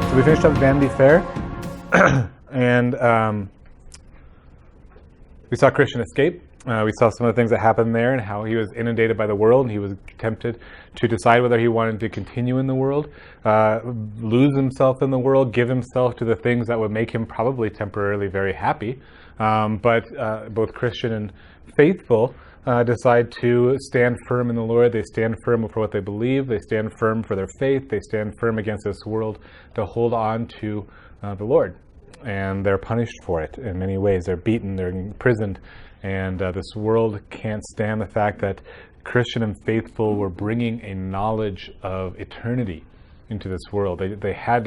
So we finished up Vanity Fair, and we saw Christian escape. We saw some of the things that happened there and how he was inundated by the world, and he was tempted to decide whether he wanted to continue in the world, lose himself in the world, give himself to the things that would make him probably temporarily very happy. But both Christian and faithful decide to stand firm in the Lord. They stand firm for what they believe. They stand firm for their faith. They stand firm against this world to hold on to the Lord. And they're punished for it in many ways. They're beaten, they're imprisoned, and this world can't stand the fact that Christian and faithful were bringing a knowledge of eternity into this world. They had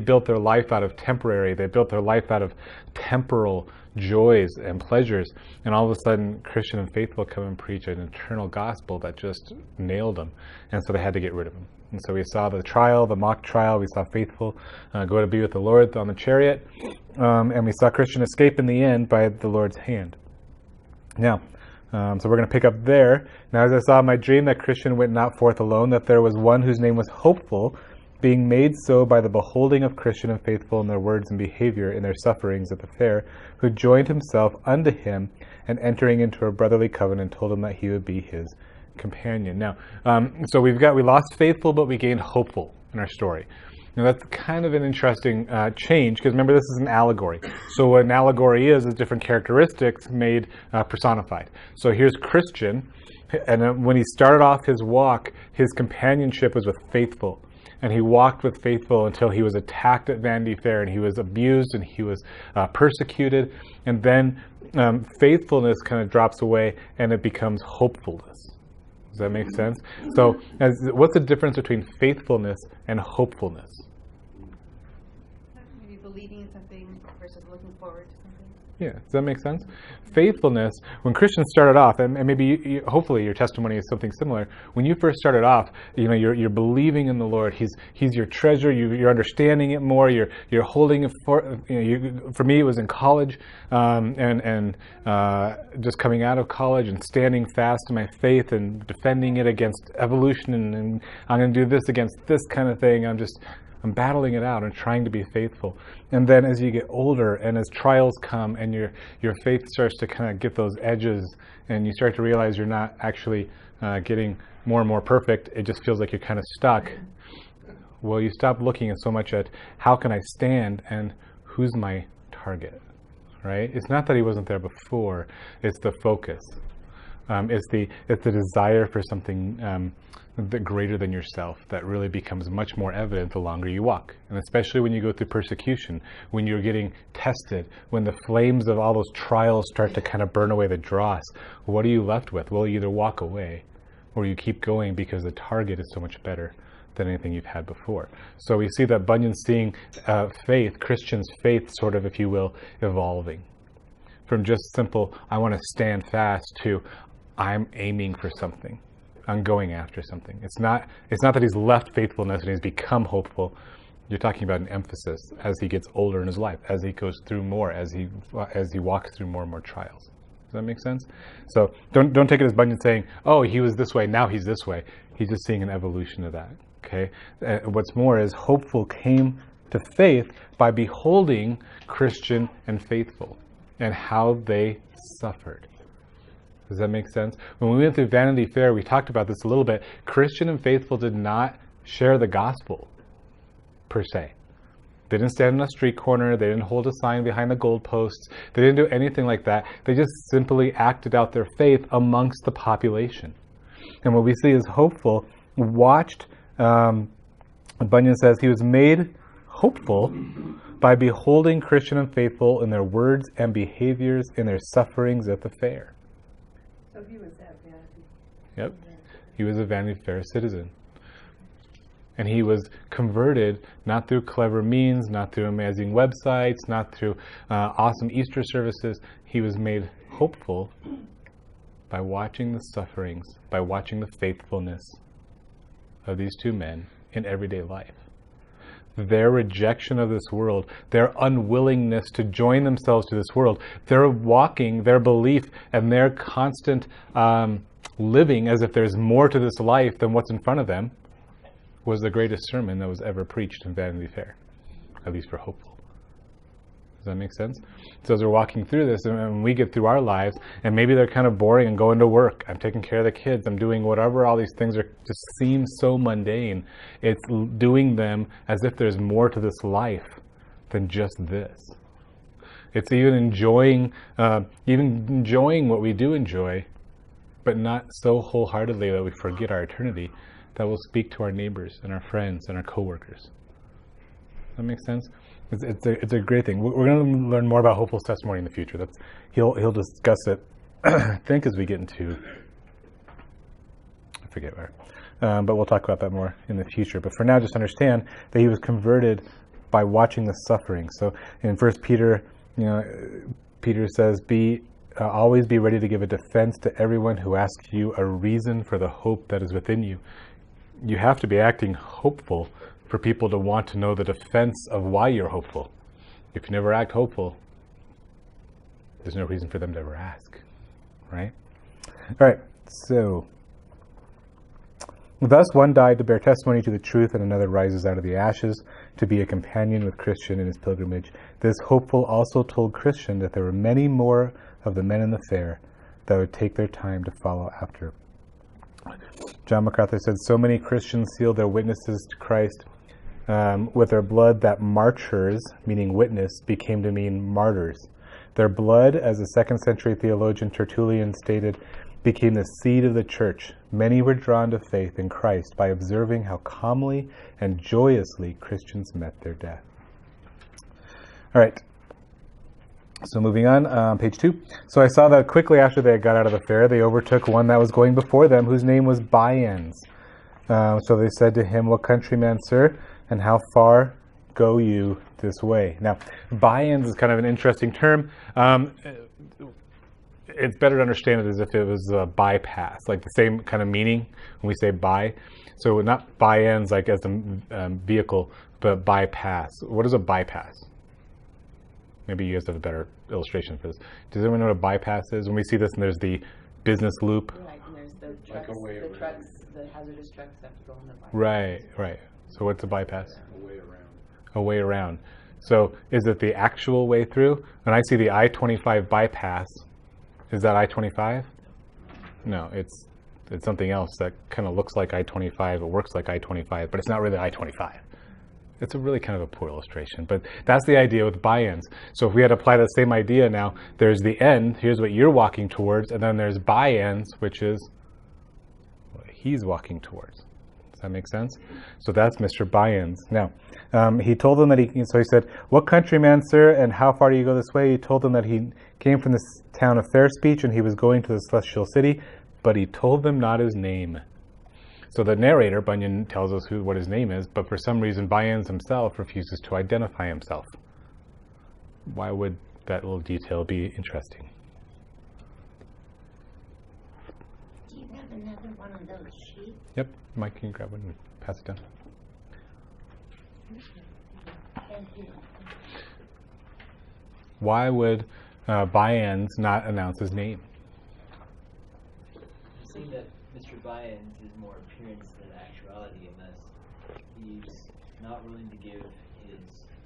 built their life out of temporary, they built their life out of temporal joys and pleasures, and all of a sudden Christian and faithful come and preach an eternal gospel that just nailed them, and so they had to get rid of them. And so we saw the trial, the mock trial. We saw faithful go to be with the Lord on the chariot, and we saw Christian escape in the end by the Lord's hand. Now, so we're going to pick up there. Now, as I saw in my dream that Christian went not forth alone, that there was one whose name was Hopeful, being made so by the beholding of Christian and faithful in their words and behavior in their sufferings at the fair, who joined himself unto him, and entering into a brotherly covenant, told him that he would be his companion. Now, so we lost faithful, but we gained hopeful in our story. Now that's kind of an interesting change, because remember, this is an allegory. So what an allegory is different characteristics made personified. So here's Christian, and when he started off his walk, his companionship was with faithful. And he walked with faithful until he was attacked at Vanity Fair, and he was abused, and he was persecuted. And then faithfulness kind of drops away, and it becomes hopefulness. Does that make sense? So what's the difference between faithfulness and hopefulness? Maybe believing in something versus looking forward to something. Yeah, does that make sense? Faithfulness, when Christians started off, and maybe hopefully your testimony is something similar. When you first started off, you're believing in the Lord. He's your treasure. You're understanding it more. You're holding it for. For me, it was in college, and just coming out of college and standing fast in my faith and defending it against evolution, and I'm going to do this against this kind of thing. I'm battling it out and trying to be faithful. And then as you get older and as trials come and your faith starts to kind of get those edges, and you start to realize you're not actually getting more and more perfect, it just feels like you're kind of stuck. Well, you stop looking so much at how can I stand and who's my target, right? It's not that he wasn't there before, it's the focus. It's the desire for something greater than yourself that really becomes much more evident the longer you walk. And especially when you go through persecution, when you're getting tested, when the flames of all those trials start to kind of burn away the dross, what are you left with? Well, you either walk away or you keep going, because the target is so much better than anything you've had before. So we see that Bunyan's seeing faith, Christian's faith, sort of, if you will, evolving from just simple, I want to stand fast, to I'm aiming for something. I'm going after something. It's not that he's left faithfulness and he's become hopeful. You're talking about an emphasis as he gets older in his life, as he goes through more, as he walks through more and more trials. Does that make sense? So don't take it as Bunyan saying, oh, he was this way, now he's this way. He's just seeing an evolution of that. Okay. What's more is hopeful came to faith by beholding Christian and faithful and how they suffered. Does that make sense? When we went through Vanity Fair, we talked about this a little bit. Christian and faithful did not share the gospel, per se. They didn't stand on a street corner. They didn't hold a sign behind the goalposts. They didn't do anything like that. They just simply acted out their faith amongst the population. And what we see is hopeful watched, Bunyan says, he was made hopeful by beholding Christian and faithful in their words and behaviors in their sufferings at the fair. So he was at Vanity. Yep. He was a Vanity Fair citizen. And he was converted not through clever means, not through amazing websites, not through awesome Easter services. He was made hopeful by watching the sufferings, by watching the faithfulness of these two men in everyday life. their rejection of this world, their unwillingness to join themselves to this world, their walking, their belief, and their constant living as if there's more to this life than what's in front of them, was the greatest sermon that was ever preached in Vanity Fair, at least for hopeful. Does that make sense? So as we're walking through this, and we get through our lives, and maybe they're kind of boring, and going to work, I'm taking care of the kids, I'm doing whatever, all these things are just seem so mundane. It's doing them as if there's more to this life than just this. It's even enjoying what we do enjoy, but not so wholeheartedly that we forget our eternity, that will speak to our neighbors and our friends and our coworkers. Does that make sense? It's a great thing. We're going to learn more about Hopeful's testimony in the future. He'll discuss it, I think, as we get into, I forget where, but we'll talk about that more in the future. But for now, just understand that he was converted by watching the suffering. So in 1 Peter, Peter says, always be ready to give a defense to everyone who asks you a reason for the hope that is within you. You have to be acting hopeful for people to want to know the defense of why you're hopeful. If you never act hopeful, there's no reason for them to ever ask, right? All right, so thus one died to bear testimony to the truth, and another rises out of the ashes to be a companion with Christian in his pilgrimage. This hopeful also told Christian that there were many more of the men in the fair that would take their time to follow after. John MacArthur said, so many Christians sealed their witnesses to Christ with their blood that martyrs, meaning witness, became to mean martyrs. Their blood, as the 2nd century theologian Tertullian stated, became the seed of the church. Many were drawn to faith in Christ by observing how calmly and joyously Christians met their death. All right. So moving on, page 2. So I saw that quickly after they got out of the fair, they overtook one that was going before them, whose name was Bians. So they said to him, what countryman, sir, and how far go you this way? Now, Bians is kind of an interesting term. It's better to understand it as if it was a bypass, like the same kind of meaning when we say by. So not Bians like as a vehicle, but bypass. What is a bypass? Maybe you guys have a better illustration for this. Does anyone know what a bypass is? When we see this, and there's the business loop. Right, and there's the trucks, the hazardous trucks have to go on the bypass. Right. So what's a bypass? A way around. A way around. So is it the actual way through? When I see the I-25 bypass, is that I-25? No, it's something else that kind of looks like I-25, it works like I-25, but it's not really I-25. It's a really kind of a poor illustration, but that's the idea with Bians. So if we had to apply the same idea now, there's the end, here's what you're walking towards, and then there's Bians, which is what he's walking towards. Does that make sense? So that's Mr. Bians. Now, he told them that he said, what countryman, sir, and how far do you go this way? He told them that he came from this town of Fair Speech, and he was going to the celestial city, but he told them not his name. So the narrator, Bunyan, tells us what his name is, but for some reason Bians himself refuses to identify himself. Why would that little detail be interesting? Do you have another one of those sheets? Yep, Mike, can you grab one and pass it down? Thank you. Why would Bians not announce his name? Seeing that Mr. Bians is more appearance than actuality, unless he's not willing to give his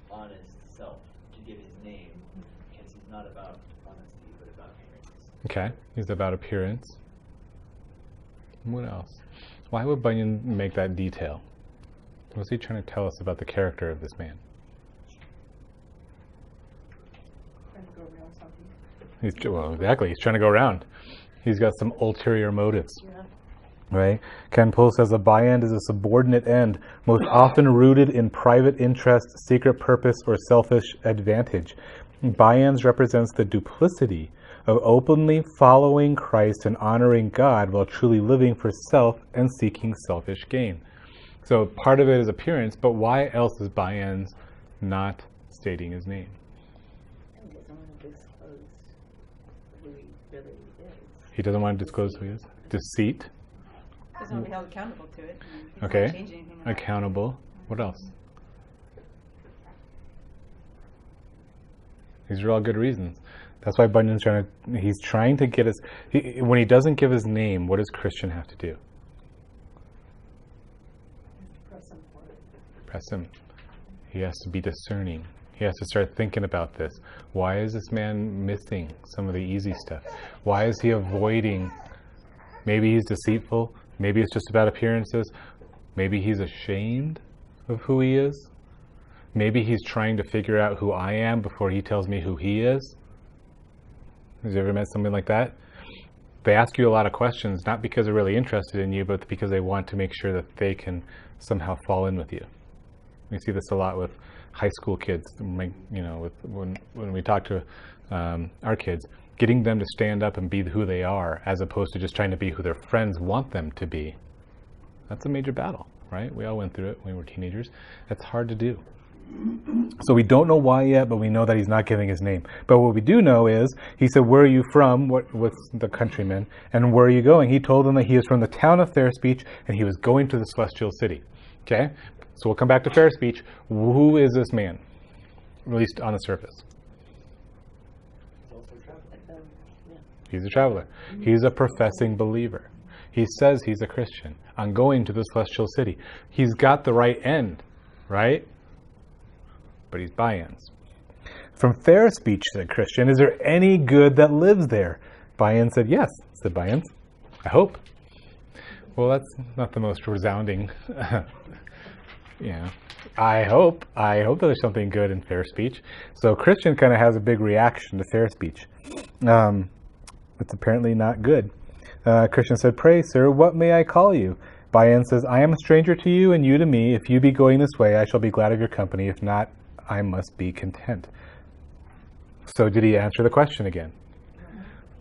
honest self, to give his name, because he's not about honesty, but about appearance. Okay, he's about appearance. What else? Why would Bunyan make that detail? What's he trying to tell us about the character of this man? Trying to go around something. Exactly, he's trying to go around. He's got some ulterior motives. Yeah. Right? Ken Poole says a by-end is a subordinate end, most often rooted in private interest, secret purpose, or selfish advantage. By-ends represents the duplicity of openly following Christ and honoring God while truly living for self and seeking selfish gain. So part of it is appearance, but why else is by-ends not stating his name? He doesn't want to disclose who he really is. He doesn't want to disclose who he is? Deceit. Doesn't want to be held accountable to it. He's Okay. not changing anything about it. Accountable. What else? These are all good reasons. That's why Bunyan's he's trying to get us, when he doesn't give his name, what does Christian have to do? Press him for it. Press him. He has to be discerning. He has to start thinking about this. Why is this man missing some of the easy stuff? Why is he avoiding? Maybe he's deceitful. Maybe it's just about appearances. Maybe he's ashamed of who he is. Maybe he's trying to figure out who I am before he tells me who he is. Have you ever met something like that? They ask you a lot of questions, not because they're really interested in you, but because they want to make sure that they can somehow fall in with you. We see this a lot with high school kids. When we talk to our kids, getting them to stand up and be who they are, as opposed to just trying to be who their friends want them to be. That's a major battle, right? We all went through it when we were teenagers. That's hard to do. So we don't know why yet, but we know that he's not giving his name. But what we do know is, he said, where are you from? What's the countrymen? And where are you going? He told them that he is from the town of fair speech, and he was going to the celestial city. Okay? So we'll come back to fair speech. Who is this man? At least on the surface. He's a traveler. He's a professing believer. He says he's a Christian. I'm going to the celestial city. He's got the right end, right? But he's Bians. From fair speech, said Christian, is there any good that lives there? Bian said, yes, said Bians. I hope. Well, that's not the most resounding. I hope that there's something good in fair speech. So Christian kind of has a big reaction to fair speech. It's apparently not good. Christian said, pray, sir, what may I call you? Bian says, I am a stranger to you and you to me. If you be going this way, I shall be glad of your company. If not, I must be content. So did he answer the question again?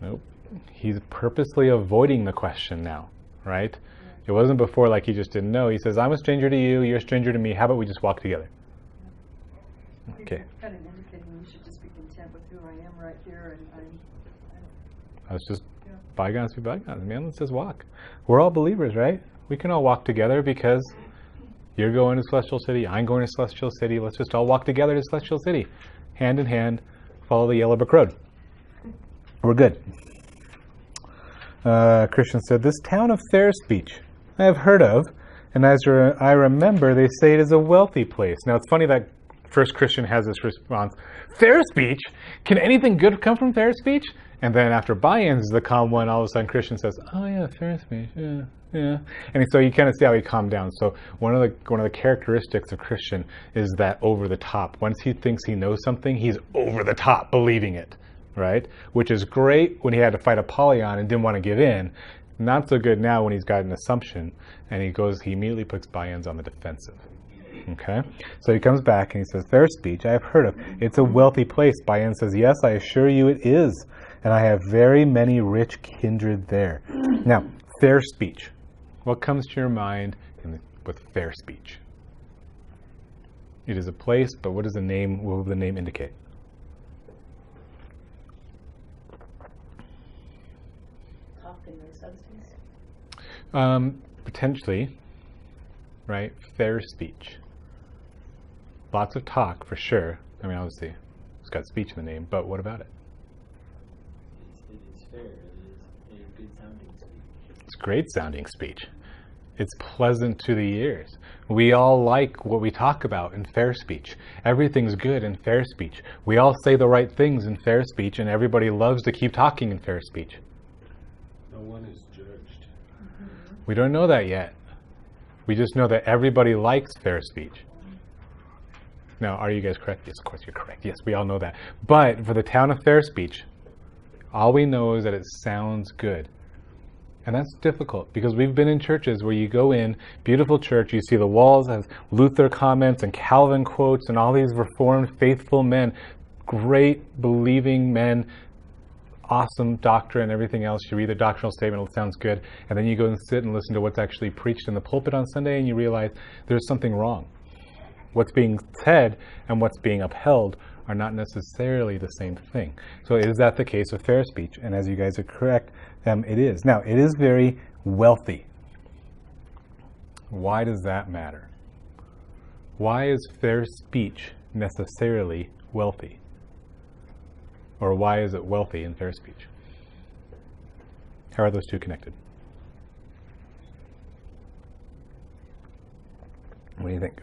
Nope. He's purposely avoiding the question now, right? It wasn't before like he just didn't know. He says, I'm a stranger to you, you're a stranger to me. How about we just walk together? Okay. Kind of indicating we should just be content with who I am right here, and Let's just bygones be bygones, man. Let's just walk. We're all believers, right? We can all walk together because you're going to Celestial City, I'm going to Celestial City. Let's just all walk together to Celestial City. Hand in hand, follow the yellow brick road. We're good. Christian said, this town of fair speech I have heard of, and as I remember, they say it is a wealthy place. Now, it's funny that first Christian has this response, fair speech? Can anything good come from fair speech? And then after Bians is the calm one, all of a sudden Christian says, oh yeah, fair speech, yeah. And so you kind of see how he calmed down. So one of the characteristics of Christian is that over the top. Once he thinks he knows something, he's over the top believing it, right? Which is great when he had to fight Apollyon and didn't want to give in. Not so good now when he's got an assumption and he immediately puts Bians on the defensive. Okay? So he comes back and he says, fair speech, I have heard of. It's a wealthy place. Bian says, yes, I assure you it is. And I have very many rich kindred there. Now, fair speech. What comes to your mind with fair speech? It is a place, but what will the name indicate? Talk and no substance? Potentially, right? Fair speech. Lots of talk, for sure. I mean, obviously, it's got speech in the name, but what about it? It is fair. It is a good sounding speech. It's great sounding speech. It's pleasant to the ears. We all like what we talk about in fair speech. Everything's good in fair speech. We all say the right things in fair speech, and everybody loves to keep talking in fair speech. No one is judged. We don't know that yet. We just know that everybody likes fair speech. Now, are you guys correct? Yes, of course you're correct. Yes, we all know that. But for the town of fair speech, all we know is that it sounds good. And that's difficult because we've been in churches where you go in, beautiful church, you see the walls have Luther comments and Calvin quotes and all these reformed, faithful men, great believing men, awesome doctrine and everything else. You read the doctrinal statement, it sounds good. And then you go and sit and listen to what's actually preached in the pulpit on Sunday and you realize there's something wrong. What's being said and what's being upheld are not necessarily the same thing. So is that the case with fair speech? And as you guys are correct, it is. Now, it is very wealthy. Why does that matter? Why is fair speech necessarily wealthy? Or why is it wealthy in fair speech? How are those two connected? What do you think?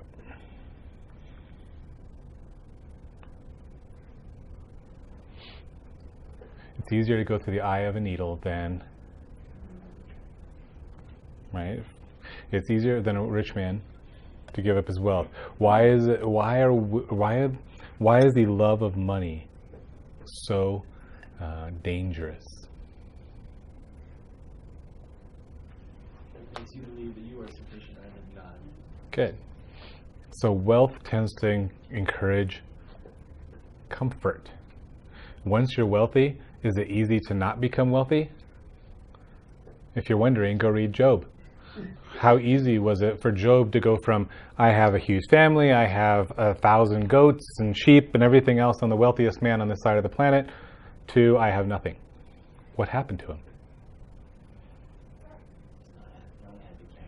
It's easier to go through the eye of a needle than, right? It's easier than a rich man to give up his wealth. Why is it? Why is the love of money so dangerous? It makes you believe that you are sufficient rather than God. Good. So wealth tends to encourage comfort. Once you're wealthy, is it easy to not become wealthy? If you're wondering, go read Job. How easy was it for Job to go from, I have a huge family, I have 1,000 goats and sheep and everything else, I'm the wealthiest man on this side of the planet, to I have nothing? What happened to him?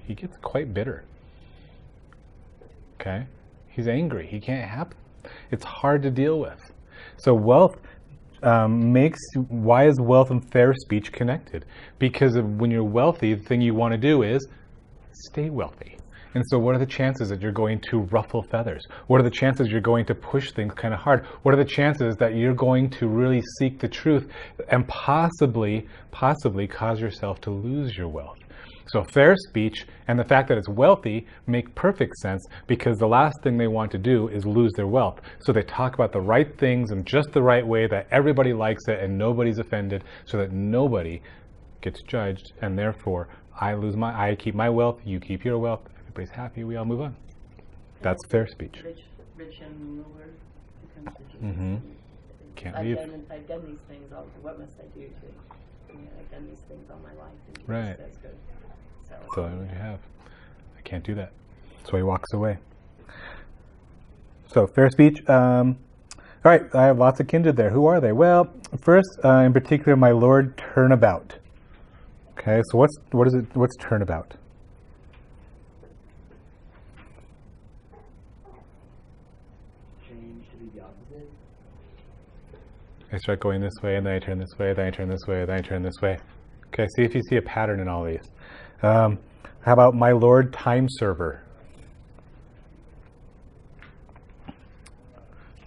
He gets quite bitter. Okay? He's angry. He can't have. It's hard to deal with. So wealth why is wealth and fair speech connected? Because when you're wealthy, the thing you want to do is stay wealthy. And so what are the chances that you're going to ruffle feathers? What are the chances you're going to push things kind of hard? What are the chances that you're going to really seek the truth and possibly cause yourself to lose your wealth? So fair speech and the fact that it's wealthy make perfect sense, because the last thing they want to do is lose their wealth. So they talk about the right things in just the right way that everybody likes it and nobody's offended, so that nobody gets judged, and therefore I keep my wealth, you keep your wealth, everybody's happy, we all move on. That's fair speech. Rich and ruler becomes the Jesus. Mm-hmm. Can't leave. I've done these things all. What must I do to? I've done these things all my life. And Right. That's good. So what you have. I can't do that. So he walks away. So fair speech. All right, I have lots of kindred there. Who are they? Well, first, in particular, my Lord turnabout. Okay, so what's turnabout? Change to be the opposite. I start going this way, and then I turn this way, then I turn this way, then I turn this way. Okay, see if you see a pattern in all these. How about my Lord time server?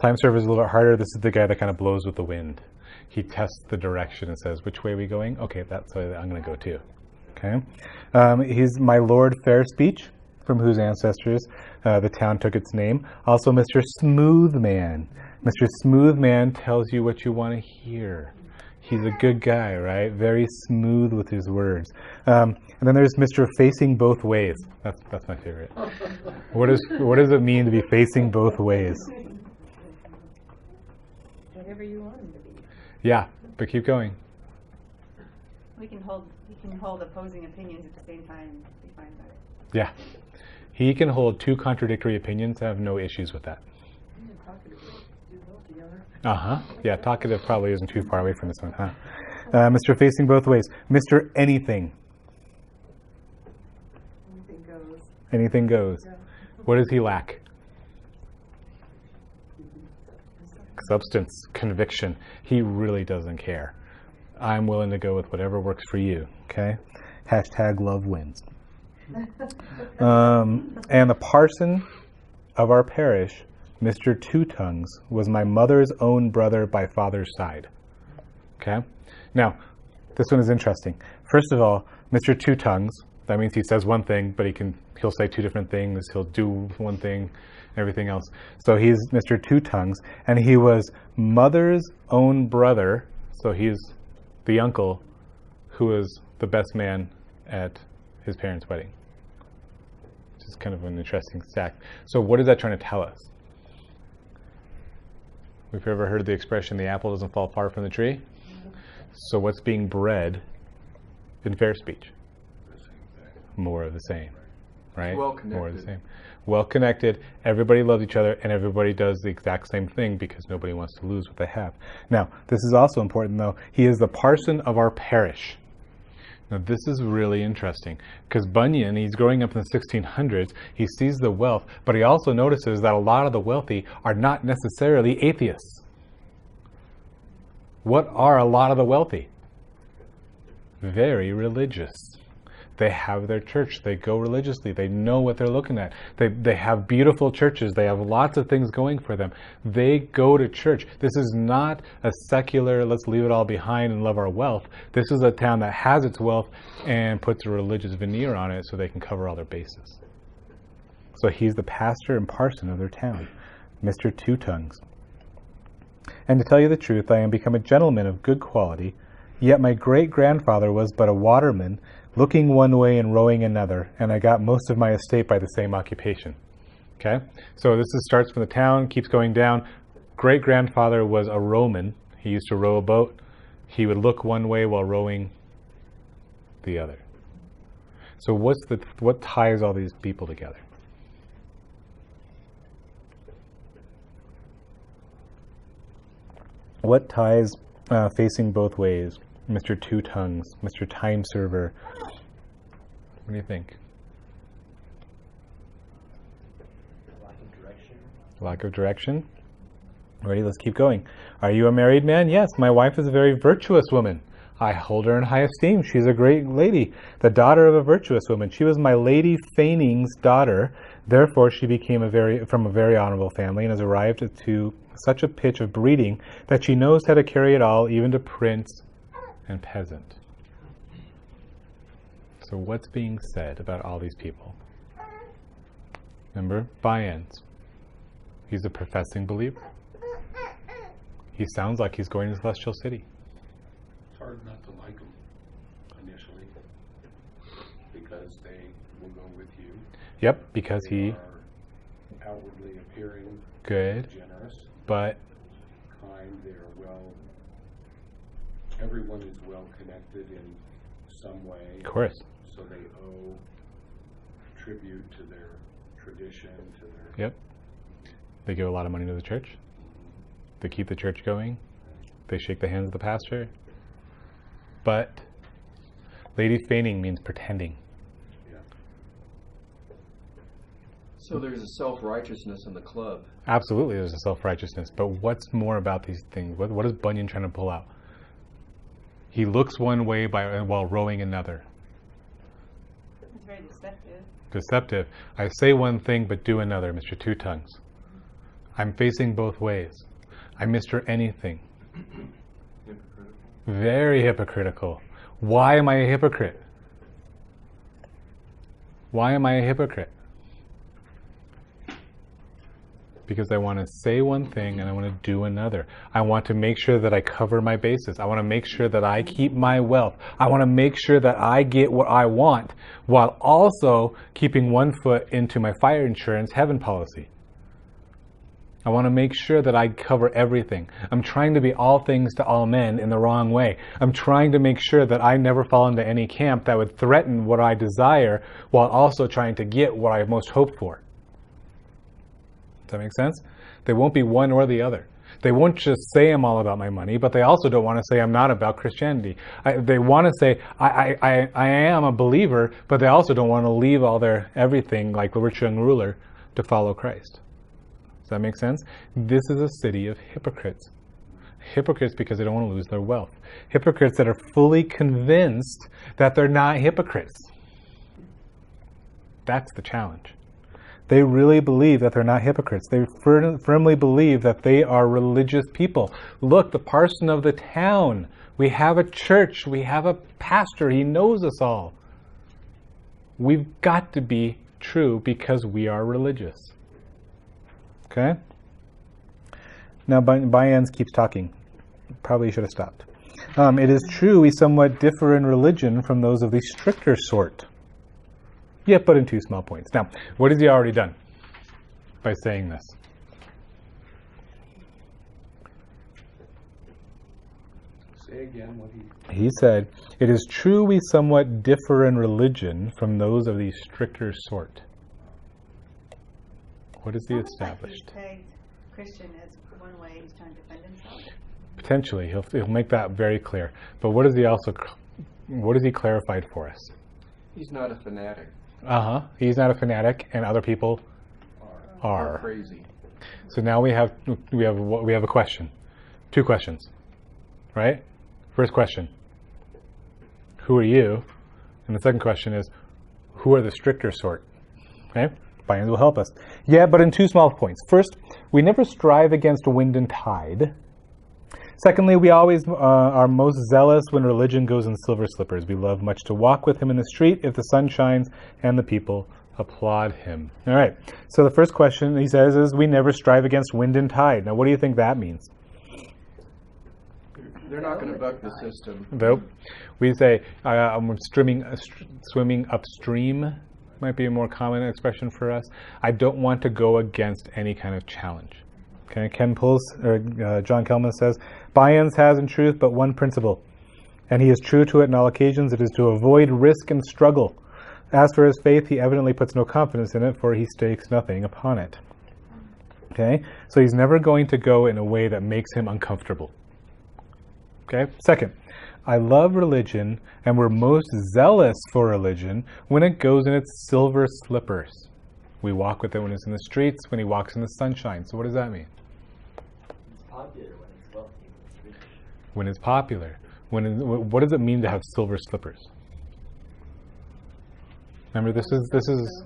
Time server is a little bit harder. This is the guy that kind of blows with the wind. He tests the direction and says, which way are we going? Okay, that's the way that I'm going to go too. Okay. He's my Lord fair speech, from whose ancestors the town took its name. Also Mr. Smooth Man. Mr. Smooth Man tells you what you want to hear. He's a good guy, right? Very smooth with his words. And then there's Mr. Facing Both Ways. That's my favorite. What does it mean to be facing both ways? Whatever you want him to be. Yeah, but keep going. We can hold opposing opinions at the same time. We find that. Yeah. He can hold two contradictory opinions and have no issues with that. Uh-huh. Yeah, talkative probably isn't too far away from this one, huh? Mr. Facing Both Ways. Mr. Anything. Anything goes. Anything goes. Yeah. What does he lack? Substance, conviction. He really doesn't care. I'm willing to go with whatever works for you. Okay? Hashtag love wins. And the parson of our parish, Mr. Two Tongues, was my mother's own brother by father's side. Okay? Now, this one is interesting. First of all, Mr. Two Tongues, that means he says one thing, but he'll say two different things. He'll do one thing, everything else. So he's Mr. Two Tongues, and he was mother's own brother, so he's the uncle who was the best man at his parents' wedding. Which is kind of an interesting fact. So what is that trying to tell us? We've ever heard the expression, the apple doesn't fall far from the tree? So what's being bred in fair speech? More of the same, right? Well connected. More of the same. Well connected, everybody loves each other, and everybody does the exact same thing because nobody wants to lose what they have. Now, this is also important though. He is the parson of our parish. Now, this is really interesting because Bunyan, he's growing up in the 1600s, he sees the wealth, but he also notices that a lot of the wealthy are not necessarily atheists. What are a lot of the wealthy? Very religious. They have their church. They go religiously. They know what they're looking at. They have beautiful churches. They have lots of things going for them. They go to church. This is not a secular, let's leave it all behind and love our wealth. This is a town that has its wealth and puts a religious veneer on it so they can cover all their bases. So he's the pastor and parson of their town, Mr. Two Tongues. And to tell you the truth, I am become a gentleman of good quality, yet my great-grandfather was but a waterman, looking one way and rowing another, and I got most of my estate by the same occupation. Okay? So starts from the town, keeps going down. Great-grandfather was a rowman. He used to row a boat. He would look one way while rowing the other. So what ties all these people together? What ties facing both ways? Mr. Two Tongues, Mr. Time Server. What do you think? Lack of direction. Lack of direction? Ready? Let's keep going. Are you a married man? Yes, my wife is a very virtuous woman. I hold her in high esteem. She's a great lady, the daughter of a virtuous woman. She was my Lady Faning's daughter. Therefore, she became from a very honorable family and has arrived to such a pitch of breeding that she knows how to carry it all, even to prince and peasant. So what's being said about all these people? Remember, Bians. He's a professing believer. He sounds like he's going to the celestial city. It's hard not to like them initially because they will go with you. Yep, because They he are outwardly appearing good, generous, but kind. They are everyone is well connected in some way. of course. So they owe tribute to their tradition, to their... Yep. They give a lot of money to the church. They keep the church going. They shake the hands of the pastor. But Lady Feigning means pretending. Yeah. So there's a self-righteousness in the club. Absolutely, there's a self-righteousness. But what's more about these things? What is Bunyan trying to pull out? He looks one way while rowing another. It's very deceptive. Deceptive. I say one thing but do another, Mr. Two Tongues. I'm facing both ways. I'm Mr. Anything. Hypocritical. Very hypocritical. Why am I a hypocrite? Why am I a hypocrite? Because I want to say one thing and I want to do another. I want to make sure that I cover my bases. I want to make sure that I keep my wealth. I want to make sure that I get what I want while also keeping one foot into my fire insurance heaven policy. I want to make sure that I cover everything. I'm trying to be all things to all men in the wrong way. I'm trying to make sure that I never fall into any camp that would threaten what I desire while also trying to get what I most hope for. Does that make sense? They won't be one or the other. They won't just say I'm all about my money, but they also don't want to say I'm not about Christianity. They want to say I am a believer, but they also don't want to leave all their everything like the rich young ruler to follow Christ. Does that make sense? This is a city of hypocrites. Hypocrites because they don't want to lose their wealth. Hypocrites that are fully convinced that they're not hypocrites. That's the challenge. They really believe that they're not hypocrites. They firmly believe that they are religious people. Look, the parson of the town. We have a church. We have a pastor. He knows us all. We've got to be true because we are religious. Okay? Now, Bayans keeps talking. Probably should have stopped. It is true we somewhat differ in religion from those of the stricter sort. Yet, but in two small points. Now, what has he already done by saying this? Say again what He said, it is true we somewhat differ in religion from those of the stricter sort. What has he established? Like he's pegged Christian as one way he's trying to defend himself. Potentially, he'll make that very clear. But what has he clarified for us? He's not a fanatic. He's not a fanatic, and other people are Crazy. So now we have a question. Two questions. right? First question, who are you? And the second question is, who are the stricter sort? Okay? Buy-ins will help us. Yeah, but in two small points. First, we never strive against wind and tide. Secondly, we always are most zealous when religion goes in silver slippers. We love much to walk with him in the street if the sun shines and the people applaud him. All right. So the first question he says is, we never strive against wind and tide. Now, what do you think that means? They're not going to buck the system. Nope. We say, I'm swimming upstream, might be a more common expression for us. I don't want to go against any kind of challenge. Okay, John Kelman says, Buy-ins has in truth but one principle, and he is true to it in all occasions. It is to avoid risk and struggle. As for his faith, he evidently puts no confidence in it, for he stakes nothing upon it. Okay, so he's never going to go in a way that makes him uncomfortable. Okay, second, I love religion, and we're most zealous for religion when it goes in its silver slippers. We walk with it when it's in the streets, when he walks in the sunshine. So what does that mean? It's popular when it's wealthy, when it's rich. When it's popular. What does it mean to have silver slippers? Remember, this is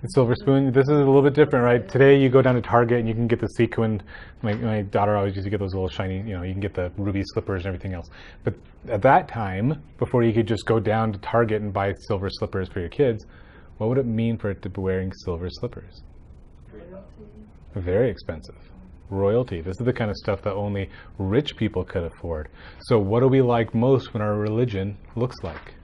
silver spoon. This is a little bit different, right? Today you go down to Target and you can get the sequined. My daughter always used to get those little shiny, you can get the ruby slippers and everything else. But at that time, before you could just go down to Target and buy silver slippers for your kids, what would it mean for it to be wearing silver slippers? Very expensive. Royalty. This is the kind of stuff that only rich people could afford. So what do we like most when our religion looks like?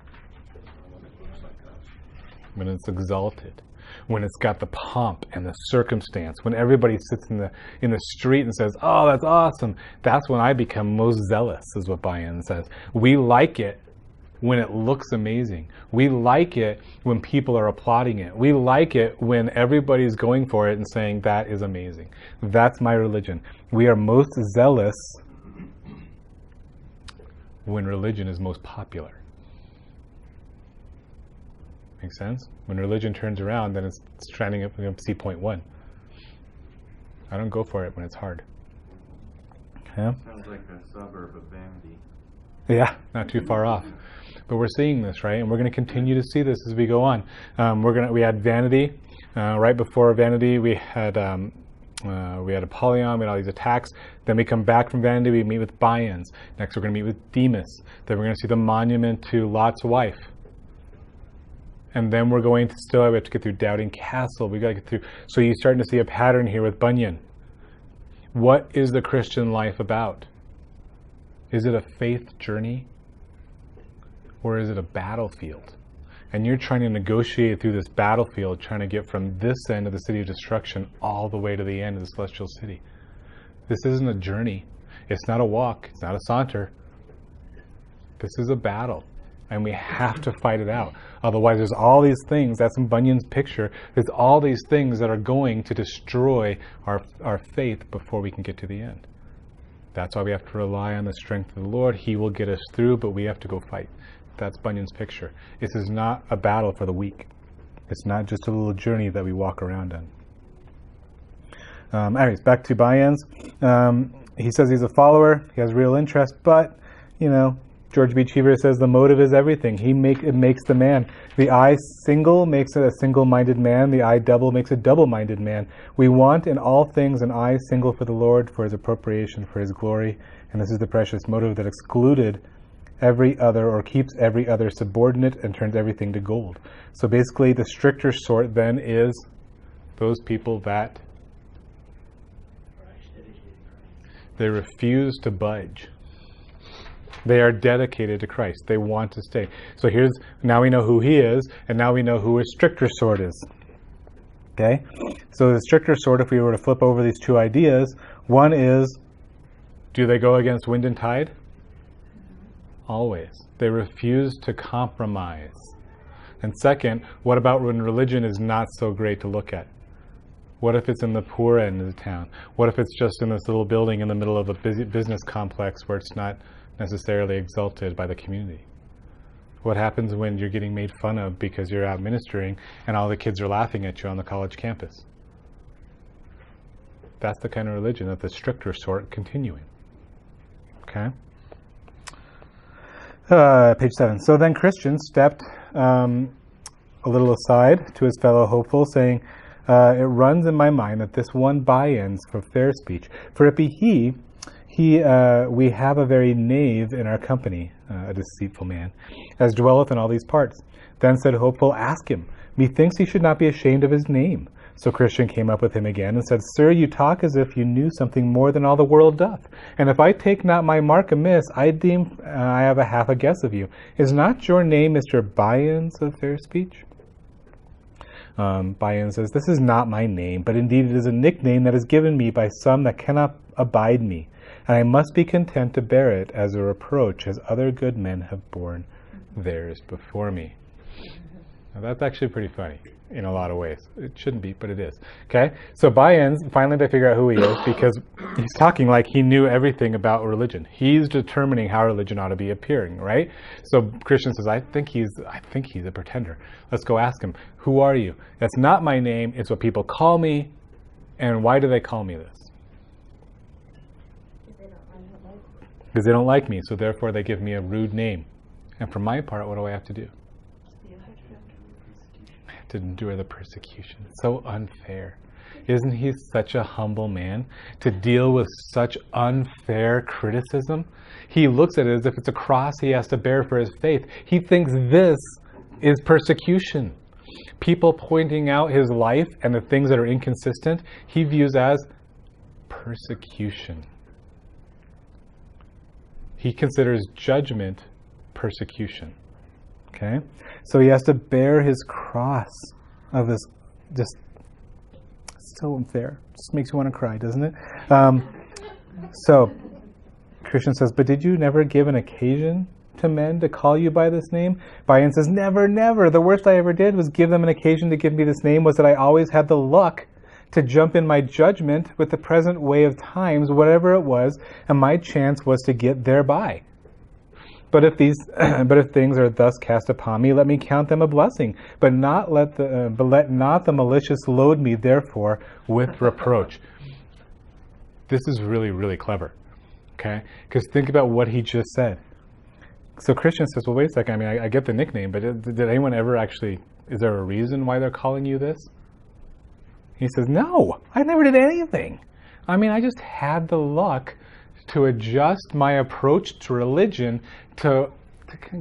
When it's exalted. When it's got the pomp and the circumstance. When everybody sits in the street and says, oh, that's awesome. That's when I become most zealous, is what Buy-in says. We like it when it looks amazing. We like it when people are applauding it. We like it when everybody's going for it and saying, that is amazing. That's my religion. We are most zealous when religion is most popular. Make sense? When religion turns around, then it's trending up, see point one. I don't go for it when it's hard. Yeah? Sounds like a suburb of vanity. Yeah, not too far off. But we're seeing this, right? And we're going to continue to see this as we go on. We had vanity. Right before vanity, we had Apollyon, we had all these attacks. Then we come back from vanity, we meet with Buy-ins. Next we're going to meet with Demas. Then we're going to see the monument to Lot's wife. And then we're going to we have to get through Doubting Castle. We got to get through. So you're starting to see a pattern here with Bunyan. What is the Christian life about? Is it a faith journey? Or is it a battlefield? And you're trying to negotiate through this battlefield, trying to get from this end of the city of destruction all the way to the end of the celestial city. This isn't a journey. It's not a walk. It's not a saunter. This is a battle. And we have to fight it out. Otherwise, there's all these things, that's in Bunyan's picture, there's all these things that are going to destroy our faith before we can get to the end. That's why we have to rely on the strength of the Lord. He will get us through, but we have to go fight. That's Bunyan's picture. This is not a battle for the weak. It's not just a little journey that we walk around on. Anyways, back to Buy-ins. He says he's a follower. He has real interest, but, George B. Cheever says the motive is everything. It makes the man. The I single makes it a single-minded man. The I double makes a double-minded man. We want in all things an I single for the Lord, for his appropriation, for his glory. And this is the precious motive that excluded every other, or keeps every other subordinate and turns everything to gold. So basically the stricter sort then is those people that they refuse to budge. They are dedicated to Christ. They want to stay. So now we know who he is, and now we know who his stricter sort is. Okay? So the stricter sort, if we were to flip over these two ideas, one is, do they go against wind and tide? Always. They refuse to compromise. And second, what about when religion is not so great to look at? What if it's in the poor end of the town? What if it's just in this little building in the middle of a busy business complex where it's not necessarily exalted by the community? What happens when you're getting made fun of because you're out ministering and all the kids are laughing at you on the college campus? That's the kind of religion of the stricter sort continuing. Okay? Page 7. So then Christian stepped a little aside to his fellow hopeful, saying, it runs in my mind that this one by-ends for fair speech. For it be he, we have a very knave in our company, a deceitful man, as dwelleth in all these parts. Then said hopeful, ask him. Methinks he should not be ashamed of his name. So Christian came up with him again and said, Sir, you talk as if you knew something more than all the world doth. And if I take not my mark amiss, I deem I have a half a guess of you. Is not your name Mr. By-ends of fair speech? By-ends says, This is not my name, but indeed it is a nickname that is given me by some that cannot abide me. And I must be content to bear it as a reproach, as other good men have borne theirs before me. Now that's actually pretty funny in a lot of ways. It shouldn't be, but it is. Okay? So by-ends, finally they figure out who he is because he's talking like he knew everything about religion. He's determining how religion ought to be appearing, right? So Christian says, I think he's a pretender. Let's go ask him, who are you? That's not my name. It's what people call me. And why do they call me this? Because they don't like me, so therefore they give me a rude name. And for my part, what do I have to do? I have to endure the persecution. It's so unfair. Isn't he such a humble man to deal with such unfair criticism? He looks at it as if it's a cross he has to bear for his faith. He thinks this is persecution. People pointing out his life and the things that are inconsistent, he views as persecution. He considers judgment persecution. Okay? So he has to bear his cross of his, just so unfair. Just makes you want to cry, doesn't it? So Christian says, but did you never give an occasion to men to call you by this name? By-ends says, never, never. The worst I ever did was give them an occasion to give me this name, was that I always had the luck to jump in my judgment with the present way of times, whatever it was, and my chance was to get thereby. But if things are thus cast upon me, let me count them a blessing. But let not the malicious load me, therefore, with reproach. This is really, really clever. Okay? Because think about what he just said. So Christian says, well, wait a second. I mean, I get the nickname, but did anyone ever actually, is there a reason why they're calling you this? He says, no, I never did anything. I mean, I just had the luck to adjust my approach to religion to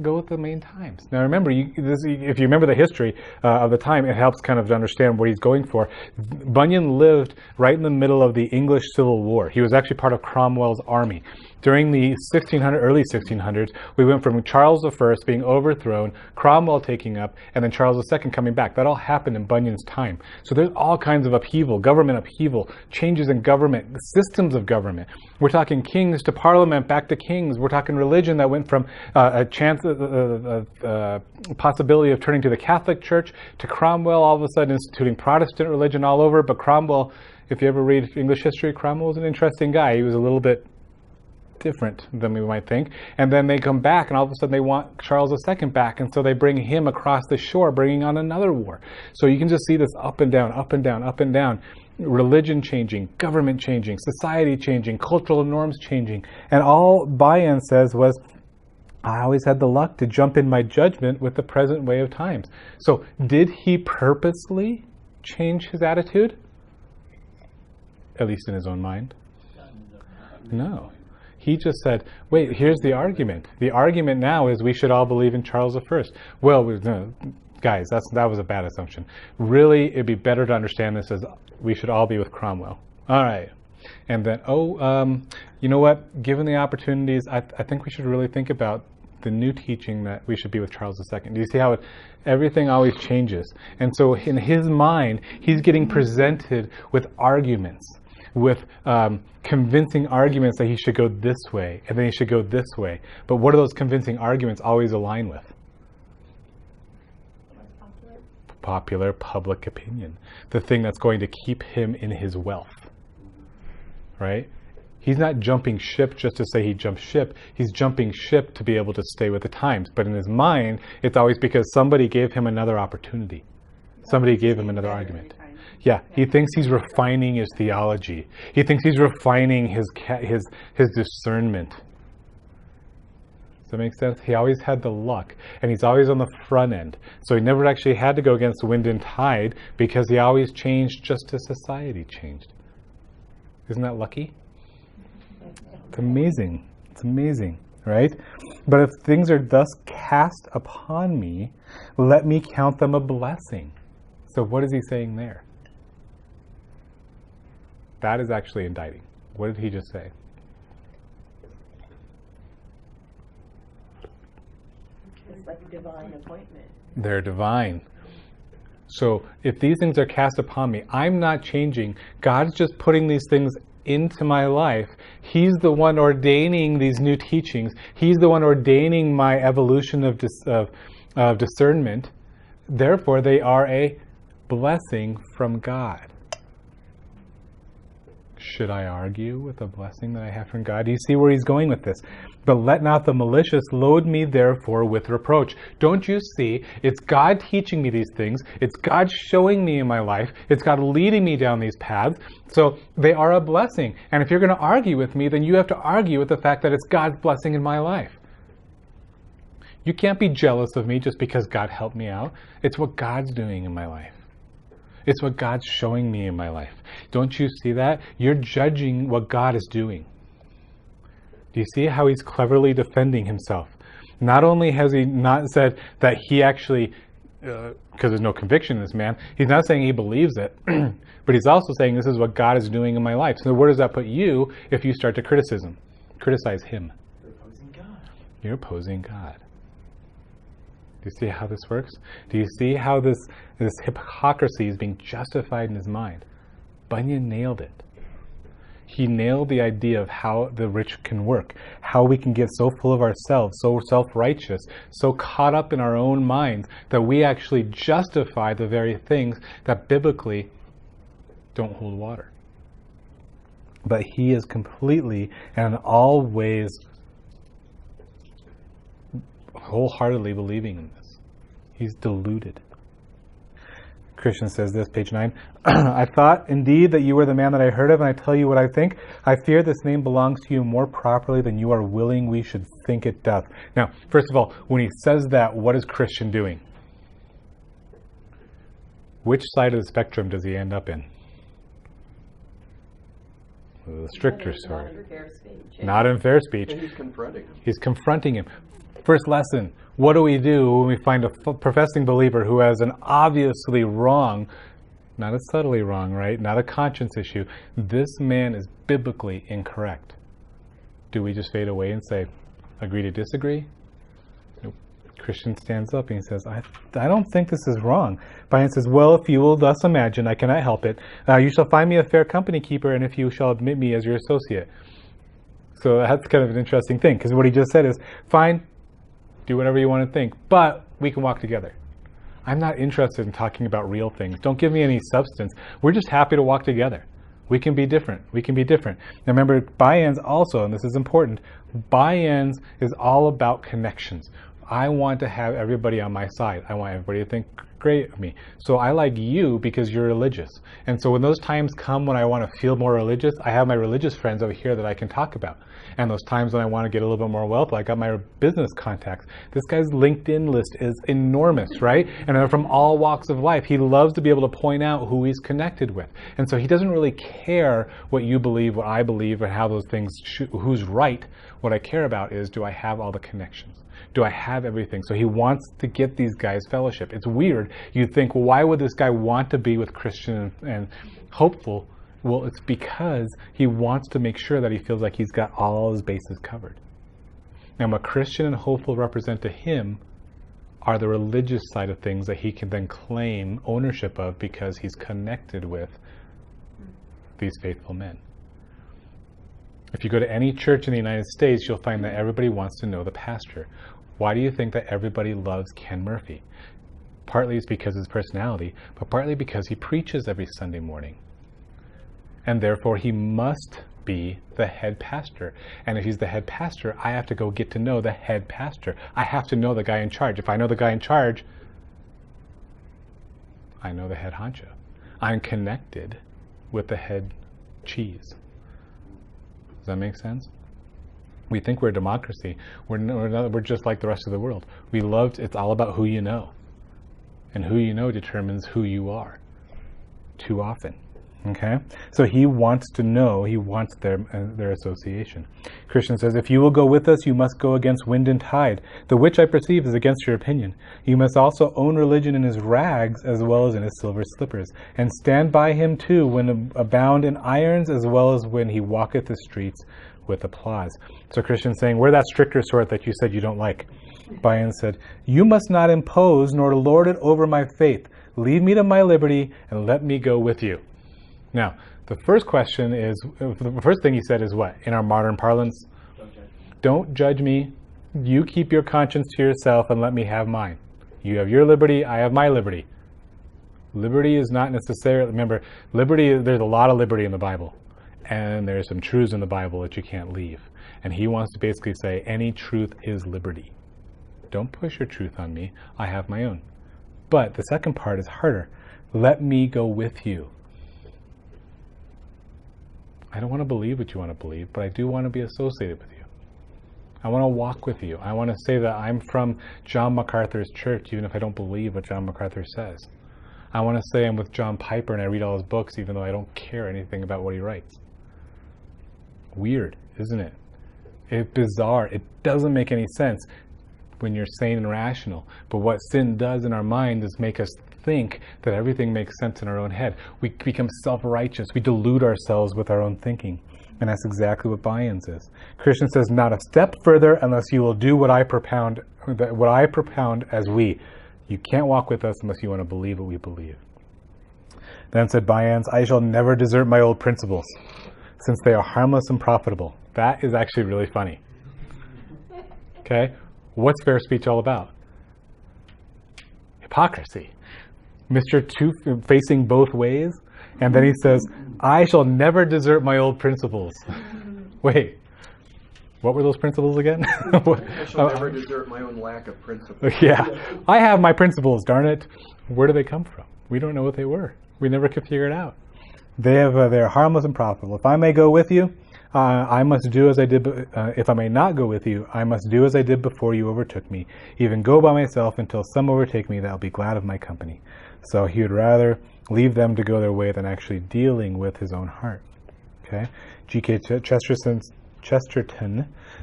go with the main times. Now remember, if you remember the history of the time, it helps kind of to understand what he's going for. Bunyan lived right in the middle of the English Civil War. He was actually part of Cromwell's army. During the early 1600s, we went from Charles I being overthrown, Cromwell taking up, and then Charles II coming back. That all happened in Bunyan's time. So there's all kinds of upheaval, government upheaval, changes in government, systems of government. We're talking kings to parliament, back to kings. We're talking religion that went from a possibility of turning to the Catholic Church to Cromwell all of a sudden instituting Protestant religion all over. But Cromwell, if you ever read English history, Cromwell was an interesting guy. He was a little bit different than we might think. And then they come back and all of a sudden they want Charles II back, and so they bring him across the shore, bringing on another war. So you can just see this up and down, up and down, up and down. Religion changing, government changing, society changing, cultural norms changing. And all By-ends says was, I always had the luck to jump in my judgment with the present way of times. So did he purposely change his attitude? At least in his own mind? No. He just said, wait, here's the argument. The argument now is we should all believe in Charles I. Well, no, guys, that was a bad assumption. Really, it'd be better to understand this as we should all be with Cromwell. All right. And then, you know what? Given the opportunities, I think we should really think about the new teaching that we should be with Charles II. Do you see how everything always changes? And so in his mind, he's getting presented with arguments, with convincing arguments that he should go this way, and then he should go this way. But what do those convincing arguments always align with? Popular public opinion. The thing that's going to keep him in his wealth. Right? He's not jumping ship just to say he jumped ship. He's jumping ship to be able to stay with the times. But in his mind, it's always because somebody gave him another opportunity. Somebody gave him another argument. Yeah, he thinks he's refining his theology. He thinks he's refining his discernment. Does that make sense? He always had the luck, and he's always on the front end. So he never actually had to go against the wind and tide because he always changed just as society changed. Isn't that lucky? It's amazing. It's amazing, right? But if things are thus cast upon me, let me count them a blessing. So what is he saying there? That is actually indicting. What did he just say? It's like divine appointment. They're divine. So if these things are cast upon me, I'm not changing. God's just putting these things into my life. He's the one ordaining these new teachings. He's the one ordaining my evolution of discernment. Therefore, they are a blessing from God. Should I argue with a blessing that I have from God? Do you see where he's going with this? But let not the malicious load me therefore with reproach. Don't you see? It's God teaching me these things. It's God showing me in my life. It's God leading me down these paths. So they are a blessing. And if you're going to argue with me, then you have to argue with the fact that it's God's blessing in my life. You can't be jealous of me just because God helped me out. It's what God's doing in my life. It's what God's showing me in my life. Don't you see that? You're judging what God is doing. Do you see how he's cleverly defending himself? Not only has he not said that he actually, because there's no conviction in this man, he's not saying he believes it, but he's also saying this is what God is doing in my life. So where does that put you if you start to criticize him? You're opposing God. You're opposing God. Do you see how this works? Do you see how this hypocrisy is being justified in his mind? Bunyan nailed it. He nailed the idea of how the rich can work, how we can get so full of ourselves, so self-righteous, so caught up in our own minds that we actually justify the very things that biblically don't hold water. But he is completely and in all ways wholeheartedly believing in this. He's deluded. Christian says this, page 9. I thought indeed that you were the man that I heard of, and I tell you what I think. I fear this name belongs to you more properly than you are willing we should think it doth. Now, first of all, when he says that, what is Christian doing? Which side of the spectrum does he end up in? The stricter side. Not in fair speech. And he's confronting him. He's confronting him. First lesson, what do we do when we find a professing believer who has an obviously wrong, not a subtly wrong, right? Not a conscience issue. This man is biblically incorrect. Do we just fade away and say, agree to disagree? Nope. Christian stands up and he says, I don't think this is wrong. Bunyan says, well, if you will thus imagine, I cannot help it. You shall find me a fair company keeper, and if you shall admit me as your associate. So that's kind of an interesting thing, because what he just said is, fine, do whatever you want to think, but we can walk together. I'm not interested in talking about real things. Don't give me any substance. We're just happy to walk together. We can be different. We can be different. Now remember, Bunyan's also, and this is important, Bunyan's is all about connections. I want to have everybody on my side. I want everybody to think great of me. So I like you because you're religious. And so when those times come when I want to feel more religious, I have my religious friends over here that I can talk about. And those times when I want to get a little bit more wealth, I got my business contacts. This guy's LinkedIn list is enormous, right? And they're from all walks of life. He loves to be able to point out who he's connected with. And so he doesn't really care what you believe, what I believe, and how those things, who's right. What I care about is, do I have all the connections? Do I have everything? So he wants to get these guys fellowship. It's weird. You think, well, why would this guy want to be with Christian and hopeful? Well, it's because he wants to make sure that he feels like he's got all his bases covered. Now, what Christian and hopeful represent to him are the religious side of things that he can then claim ownership of because he's connected with these faithful men. If you go to any church in the United States, you'll find that everybody wants to know the pastor. Why do you think that everybody loves Ken Murphy? Partly it's because of his personality, but partly because he preaches every Sunday morning. And therefore he must be the head pastor. And if he's the head pastor, I have to go get to know the head pastor. I have to know the guy in charge. If I know the guy in charge, I know the head honcho. I'm connected with the head cheese. Does that make sense? We think we're a democracy. We're just like the rest of the world. It's all about who you know. And who you know determines who you are. Too often. Okay? So he wants to know, he wants their association. Christian says, if you will go with us, you must go against wind and tide, the which I perceive is against your opinion. You must also own religion in his rags as well as in his silver slippers, and stand by him too when abound in irons as well as when he walketh the streets with applause. So Christian's saying, we're that stricter sort that you said you don't like. Bayan said, you must not impose nor lord it over my faith. Leave me to my liberty and let me go with you. Now, the first thing he said is what? In our modern parlance, don't judge me. You keep your conscience to yourself and let me have mine. You have your liberty, I have my liberty. Liberty is not necessarily, remember, liberty, there's a lot of liberty in the Bible. And there's some truths in the Bible that you can't leave. And he wants to basically say, any truth is liberty. Don't push your truth on me. I have my own. But the second part is harder. Let me go with you. I don't want to believe what you want to believe, but I do want to be associated with you. I want to walk with you. I want to say that I'm from John MacArthur's church, even if I don't believe what John MacArthur says. I want to say I'm with John Piper and I read all his books, even though I don't care anything about what he writes. Weird, isn't it? It's bizarre. It doesn't make any sense when you're sane and rational. But what sin does in our mind is make us think that everything makes sense in our own head. We become self-righteous. We delude ourselves with our own thinking. And that's exactly what Bayan says. Christian says, not a step further unless you will do what I propound as we. You can't walk with us unless you want to believe what we believe. Then said Bayans, I shall never desert my old principles, since they are harmless and profitable. That is actually really funny. Okay? What's fair speech all about? Hypocrisy. Mr. Two-facing both ways. And then he says, I shall never desert my old principles. Wait, what were those principles again? I shall never desert my own lack of principles. Yeah, I have my principles, darn it. Where do they come from? We don't know what they were. We never could figure it out. They're harmless and profitable. If I may go with you, I must do as I did. If I may not go with you, I must do as I did before you overtook me. Even go by myself until some overtake me that will be glad of my company. So he would rather leave them to go their way than actually dealing with his own heart. Okay. G.K. Chesterton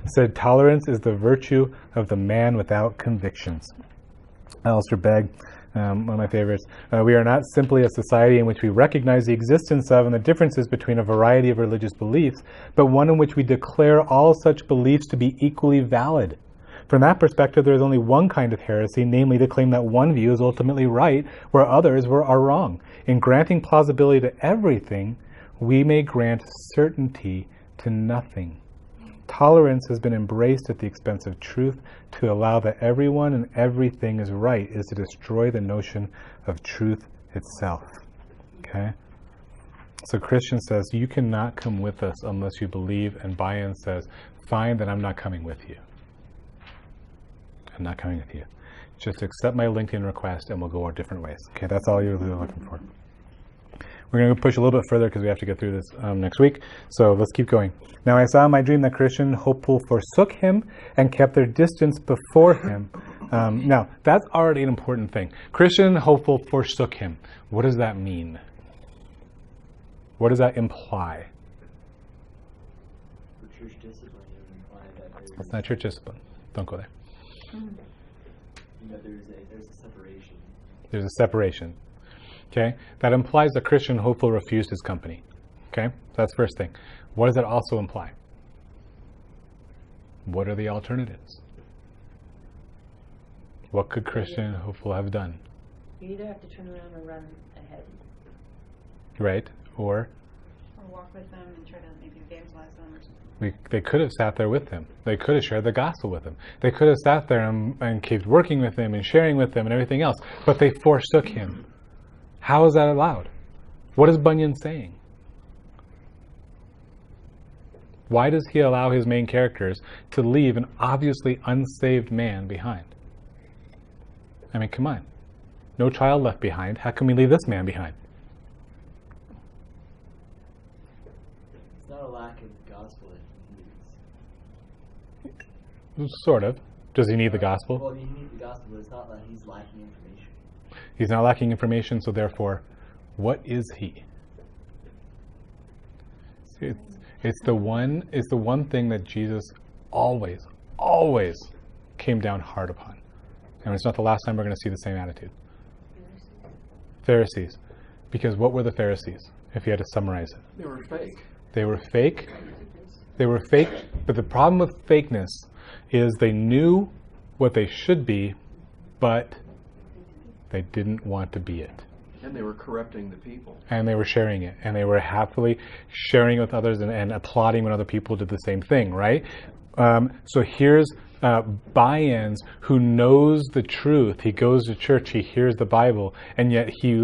said, tolerance is the virtue of the man without convictions. Alistair Begg, one of my favorites, we are not simply a society in which we recognize the existence of and the differences between a variety of religious beliefs, but one in which we declare all such beliefs to be equally valid. From that perspective, there is only one kind of heresy, namely to claim that one view is ultimately right, where others are wrong. In granting plausibility to everything, we may grant certainty to nothing. Tolerance has been embraced at the expense of truth. To allow that everyone and everything is right is to destroy the notion of truth itself. Okay? So Christian says, you cannot come with us unless you believe, and Bayan says, fine, then I'm not coming with you. I'm not coming with you. Just accept my LinkedIn request and we'll go our different ways. Okay, that's all you're really looking for. We're going to push a little bit further because we have to get through this next week. So let's keep going. Now I saw in my dream that Christian hopeful forsook him and kept their distance before him. Now, that's already an important thing. Christian hopeful forsook him. What does that mean? What does that imply? For church discipline, it would imply that It's not church discipline. Don't go there. There's a separation. There's a separation. Okay? That implies that Christian hopeful refused his company. Okay? That's the first thing. What does it also imply? What are the alternatives? What could Christian hopeful have done? You either have to turn around or run ahead. Right? Or walk with them and try to maybe evangelize them or something. they could have sat there with him. They could have shared the gospel with him. They could have sat there and kept working with him and sharing with him and everything else. But they forsook him. How is that allowed? What is Bunyan saying? Why does he allow his main characters to leave an obviously unsaved man behind? I mean, come on. No child left behind. How can we leave this man behind? It's not a lack of gospel that he needs. Sort of. Does he need the gospel? Well, you need the gospel, but it's not like he's lacking information. He's not lacking information, so therefore, what is he? It's the one thing that Jesus always came down hard upon. And it's not the last time we're going to see the same attitude. Pharisees. Because what were the Pharisees, if you had to summarize it? They were fake. They were fake. They were fake, but the problem with fakeness is they knew what they should be, but they didn't want to be it. And they were corrupting the people. And they were sharing it. And they were happily sharing it with others and applauding when other people did the same thing, right? So here's By-ins who knows the truth. He goes to church, he hears the Bible, and yet he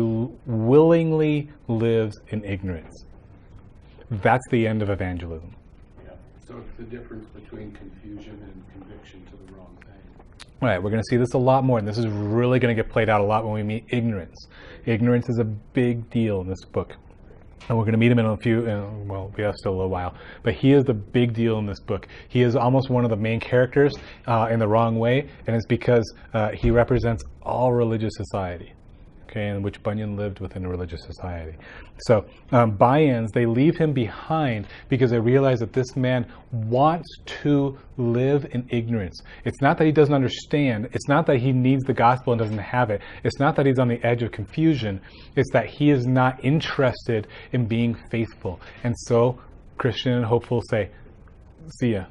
willingly lives in ignorance. That's the end of evangelism. Yeah. So it's the difference between confusion and conviction to the wrong thing. Right, we're going to see this a lot more, and this is really going to get played out a lot when we meet ignorance. Ignorance is a big deal in this book. And we're going to meet him in a few, well, we have still a little while. But he is the big deal in this book. He is almost one of the main characters in the wrong way, and it's because he represents all religious society, okay, in which Bunyan lived within a religious society. So By-ins, they leave him behind because they realize that this man wants to live in ignorance. It's not that he doesn't understand. It's not that he needs the gospel and doesn't have it. It's not that he's on the edge of confusion. It's that he is not interested in being faithful. And so Christian and hopeful say, see ya.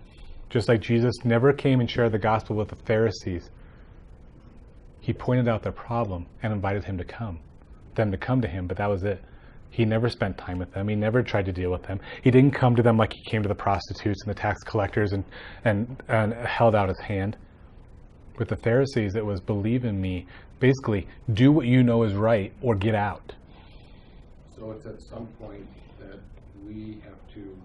Just like Jesus never came and shared the gospel with the Pharisees, he pointed out their problem and invited them to come to him, but that was it. He never spent time with them. He never tried to deal with them. He didn't come to them like he came to the prostitutes and the tax collectors and held out his hand. With the Pharisees, it was believe in me. Basically, do what you know is right or get out. So it's at some point that we have to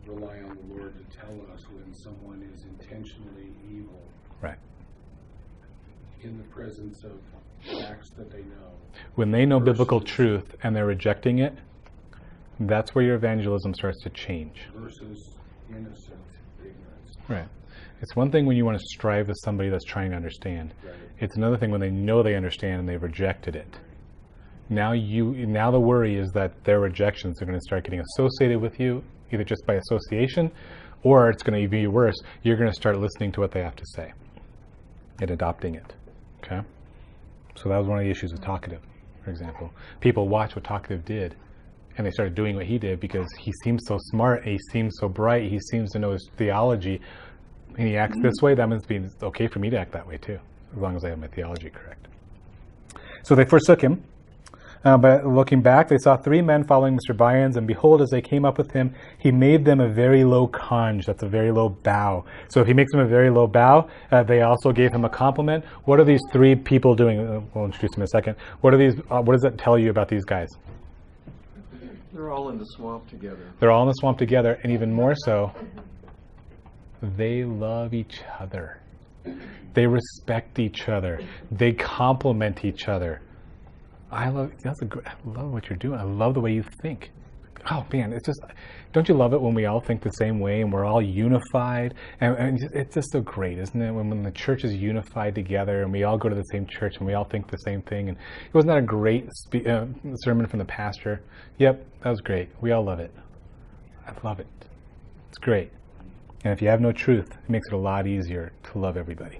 rely on the Lord to tell us when someone is intentionally evil. Right. In the presence of facts that they know. When they know biblical truth and they're rejecting it, that's where your evangelism starts to change. Versus innocent ignorance. Right. It's one thing when you want to strive with somebody that's trying to understand. Right. It's another thing when they know they understand and they've rejected it. Now the worry is that their rejections are going to start getting associated with you, either just by association, or it's going to be worse. You're going to start listening to what they have to say and adopting it. Okay? So that was one of the issues with Talkative, for example. People watched what Talkative did, and they started doing what he did because he seems so smart, he seems so bright, he seems to know his theology, and he acts this way. That means it's okay for me to act that way too, as long as I have my theology correct. So they forsook him. But looking back, they saw 3 men following Mr. By-ins, and behold, as they came up with him, he made them a very low conge. That's a very low bow. So if he makes them a very low bow, they also gave him a compliment. What are these 3 people doing? We'll introduce them in a second. What does that tell you about these guys? They're all in the swamp together. They're all in the swamp together, and even more so, they love each other. They respect each other. They compliment each other. I love what you're doing. I love the way you think. Oh man, it's just, don't you love it when we all think the same way and we're all unified? And it's just so great, isn't it? When the church is unified together and we all go to the same church and we all think the same thing. And wasn't that a great sermon from the pastor? Yep, that was great. We all love it. I love it. It's great. And if you have no truth, it makes it a lot easier to love everybody.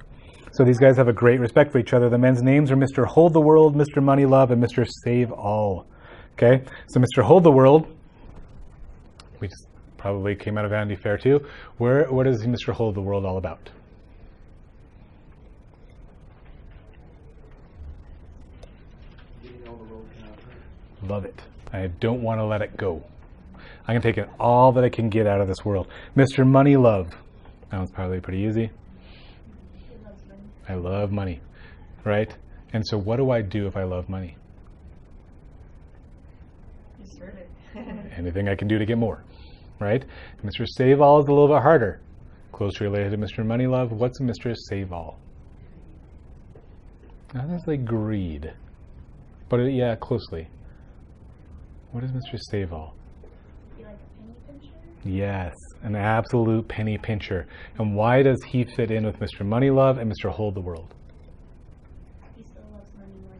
So these guys have a great respect for each other. The men's names are Mr. Hold the World, Mr. Money Love, and Mr. Save All. Okay? So Mr. Hold the World, we just probably came out of Vanity Fair too. What is Mr. Hold the World all about? Love it. I don't want to let it go. I'm going to take it all that I can get out of this world. Mr. Money Love. That one's probably pretty easy. I love money, right? And so what do I do if I love money? You serve it. Anything I can do to get more, right? Mr. Save All is a little bit harder. Closely related to Mr. Money Love. What's Mr. Save All? Not necessarily greed, but yeah, closely. What is Mr. Save All? You like a penny pincher? Yes, an absolute penny pincher. And why does he fit in with Mr. Moneylove and Mr. Hold the World? He still loves money more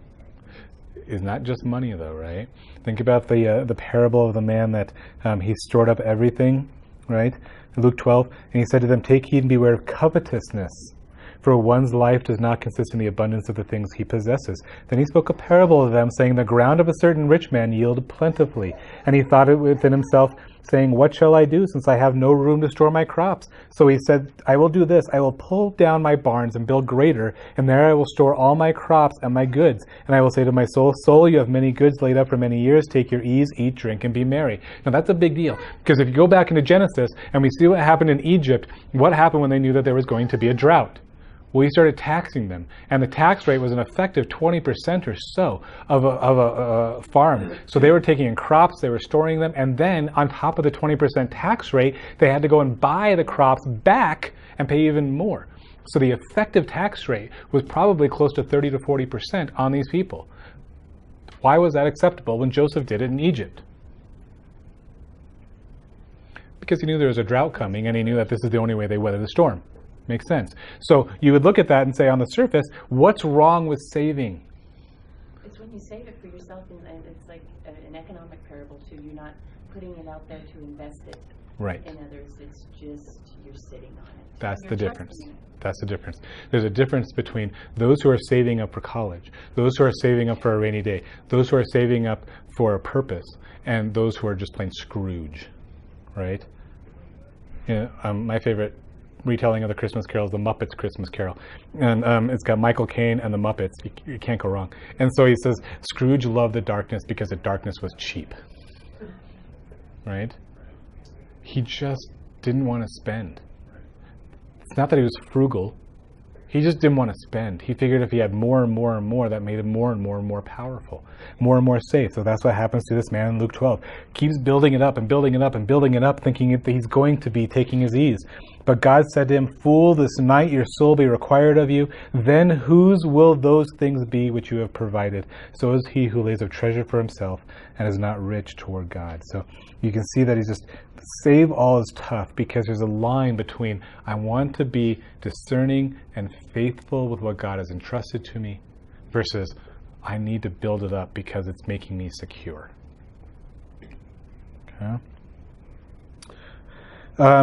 than It's not just money, though, right? Think about the parable of the man that he stored up everything, right? Luke 12, and he said to them, "Take heed and beware of covetousness, for one's life does not consist in the abundance of the things he possesses." Then he spoke a parable of them, saying, "The ground of a certain rich man yielded plentifully. And he thought it within himself, saying, What shall I do, since I have no room to store my crops? So he said, I will do this. I will pull down my barns and build greater, and there I will store all my crops and my goods. And I will say to my soul, Soul, you have many goods laid up for many years. Take your ease, eat, drink, and be merry." Now that's a big deal, because if you go back into Genesis and we see what happened in Egypt, what happened when they knew that there was going to be a drought? Well, he started taxing them, and the tax rate was an effective 20% or so of a farm. So they were taking in crops, they were storing them, and then on top of the 20% tax rate, they had to go and buy the crops back and pay even more. So the effective tax rate was probably close to 30 to 40% on these people. Why was that acceptable when Joseph did it in Egypt? Because he knew there was a drought coming, and he knew that this is the only way they weather the storm. Makes sense. So you would look at that and say, on the surface, what's wrong with saving? It's when you save it for yourself, and it's like an economic parable too. You're not putting it out there to invest it Right. in others. It's just you're sitting on it. That's You're the difference. trusting it. That's the difference. There's a difference between those who are saving up for college, those who are saving up for a rainy day, those who are saving up for a purpose, and those who are just plain Scrooge, right? You know, my favorite retelling of the Christmas Carol is the Muppets Christmas Carol, and it's got Michael Caine and the Muppets. You can't go wrong. And so he says, Scrooge loved the darkness because the darkness was cheap, right? He just didn't want to spend. It's not that he was frugal. He just didn't want to spend. He figured if he had more and more and more, that made him more and more and more powerful, more and more safe. So that's what happens to this man in Luke 12. Keeps building it up and building it up and building it up, thinking that he's going to be taking his ease. But God said to him, "Fool, this night your soul be required of you. Then whose will those things be which you have provided? So is he who lays up treasure for himself and is not rich toward God." So you can see that he's just, save all is tough, because there's a line between I want to be discerning and faithful with what God has entrusted to me versus I need to build it up because it's making me secure. Okay.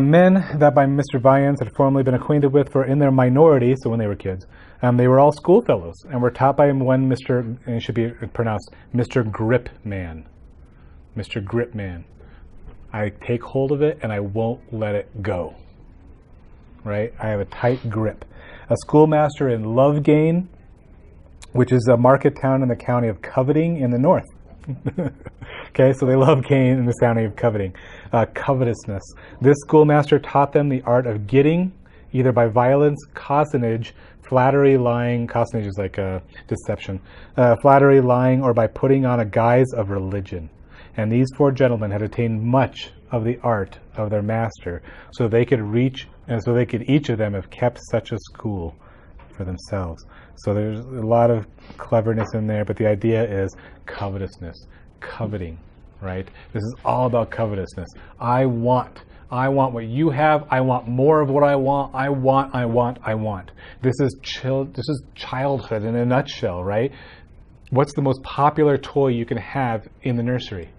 Men that by Mr. Vians had formerly been acquainted with, for in their minority, so when they were kids, they were all schoolfellows, and were taught by him one Mr., and it should be pronounced Mr. Gripman. Mr. Gripman. I take hold of it and I won't let it go. Right? I have a tight grip. A schoolmaster in Lovegain, which is a market town in the county of Coveting in the north. Okay, so they love gain in the county of Coveting. Covetousness. This schoolmaster taught them the art of getting, either by violence, cozenage, flattery, lying. Cozenage is like a deception. Flattery, lying, or by putting on a guise of religion. And these four gentlemen had attained much of the art of their master, so they could each of them have kept such a school for themselves. So there's a lot of cleverness in there, but the idea is covetousness, coveting, right? This is all about covetousness. I want what you have. I want more of what I want. I want. This is childhood in a nutshell, right? What's the most popular toy you can have in the nursery?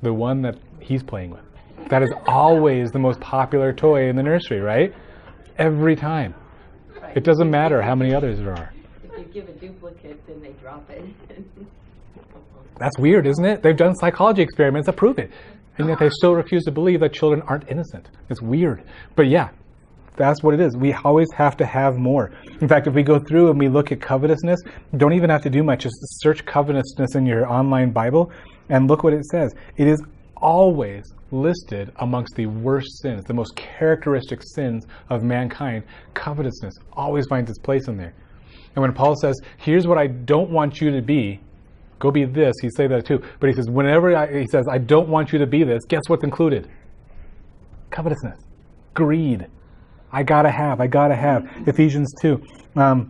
The one that he's playing with. That is always the most popular toy in the nursery, right? Every time. Right. It doesn't matter how many others there are. If you give a duplicate, then they drop it. That's weird, isn't it? They've done psychology experiments that prove it. And yet they still refuse to believe that children aren't innocent. It's weird. But yeah, that's what it is. We always have to have more. In fact, if we go through and we look at covetousness, don't even have to do much. Just search covetousness in your online Bible and look what it says. It is always listed amongst the worst sins, the most characteristic sins of mankind. Covetousness always finds its place in there. And when Paul says, here's what I don't want you to be, go be this, he says that too. But he says, he says, I don't want you to be this, guess what's included? Covetousness. Greed. I gotta have. Ephesians 2. Mark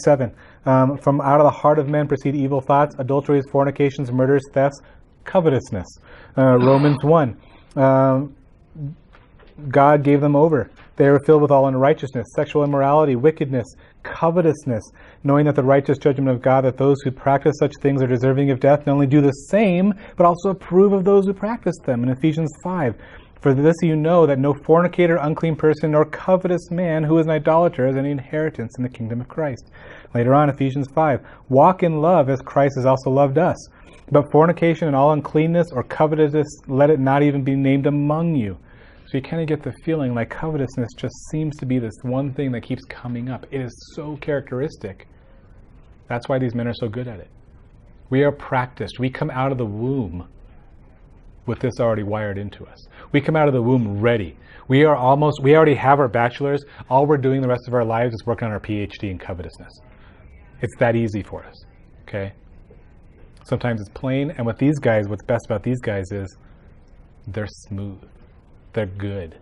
7. From out of the heart of men proceed evil thoughts, adulteries, fornications, murders, thefts, covetousness. Romans 1. God gave them over. They were filled with all unrighteousness, sexual immorality, wickedness, covetousness, knowing that the righteous judgment of God, that those who practice such things are deserving of death, not only do the same, but also approve of those who practice them. In Ephesians 5, for this you know that no fornicator, unclean person, nor covetous man who is an idolater has any inheritance in the kingdom of Christ. Later on, Ephesians 5, walk in love as Christ has also loved us. But fornication and all uncleanness or covetousness, let it not even be named among you. So you kind of get the feeling like covetousness just seems to be this one thing that keeps coming up. It is so characteristic. That's why these men are so good at it. We are practiced. We come out of the womb with this already wired into us. We come out of the womb ready. We already have our bachelor's. All we're doing the rest of our lives is working on our PhD in covetousness. It's that easy for us. Okay? Sometimes it's plain, and with these guys, what's best about these guys is they're smooth. They're good.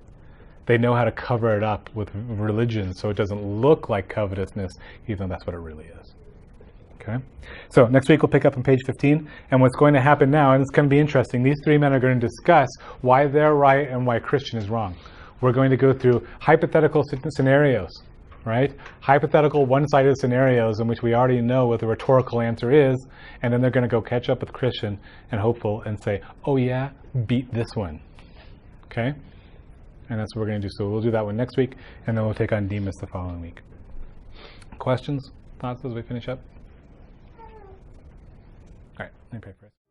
They know how to cover it up with religion so it doesn't look like covetousness, even though that's what it really is. Okay? So next week we'll pick up on page 15, and what's going to happen now, and it's going to be interesting, these three men are going to discuss why they're right and why Christian is wrong. We're going to go through hypothetical scenarios, right? Hypothetical one-sided scenarios in which we already know what the rhetorical answer is, and then they're going to go catch up with Christian and hopeful and say, oh yeah, beat this one. Okay? And that's what we're going to do. So we'll do that one next week, and then we'll take on Demas the following week. Questions? Thoughts as we finish up? All right, let me pray for us.